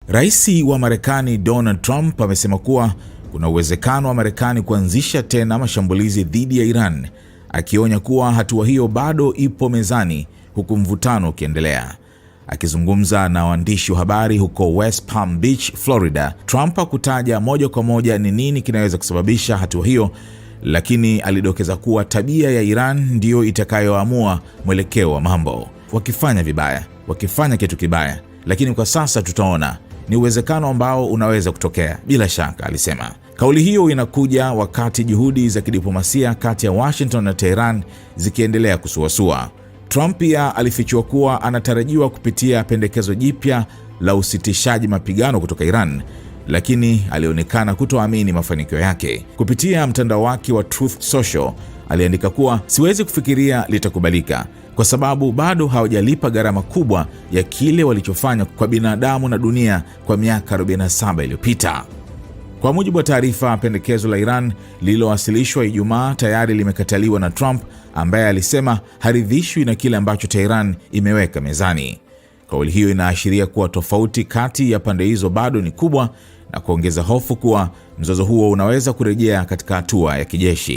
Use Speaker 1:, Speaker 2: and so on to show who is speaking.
Speaker 1: Rais wa Marekani Donald Trump amesema kuwa kuna uwezekano wa Marekani kuanzisha tena mashambulizi dhidi ya Iran, akionya kuwa hatua hiyo bado ipo mezani huku mvutano ukiendelea. Akizungumza na waandishi wa habari huko West Palm Beach, Florida, Trump hakutaja moja kwa moja ni nini kinaweza kusababisha hatua hiyo, lakini alidokeza kuwa tabia ya Iran ndiyo itakayoamua mwelekeo wa mambo. Wakifanya kitu kibaya, lakini kwa sasa tutaona, ni uwezekano ambao unaweza kutokea bila shaka, alisema. Kauli hiyo inakuja wakati juhudi za kidiplomasia kati ya Washington na Tehran zikiendelea kusuasua. Trump pia alifichua kuwa anatarajiwa kupitia pendekezo jipya la usitishaji mapigano kutoka Iran, lakini alionekana kutoamini mafanikio yake. Kupitia mtandao wake wa Truth Social, aliandika kuwa siwezi kufikiria litakubalika kwa sababu bado hawajalipa gharama kubwa ya kile walichofanya kwa binadamu na dunia kwa miaka 47 iliyopita. Kwa mujibu wa taarifa, pendekezo la Iran lililowasilishwa Ijumaa tayari limekataliwa na Trump, ambaye alisema haridhishwi na kile ambacho Tehran imeweka mezani. Kauli hiyo inaashiria kuwa tofauti kati ya pande hizo bado ni kubwa na kuongeza hofu kuwa mzozo huo unaweza kurejea katika hatua ya kijeshi.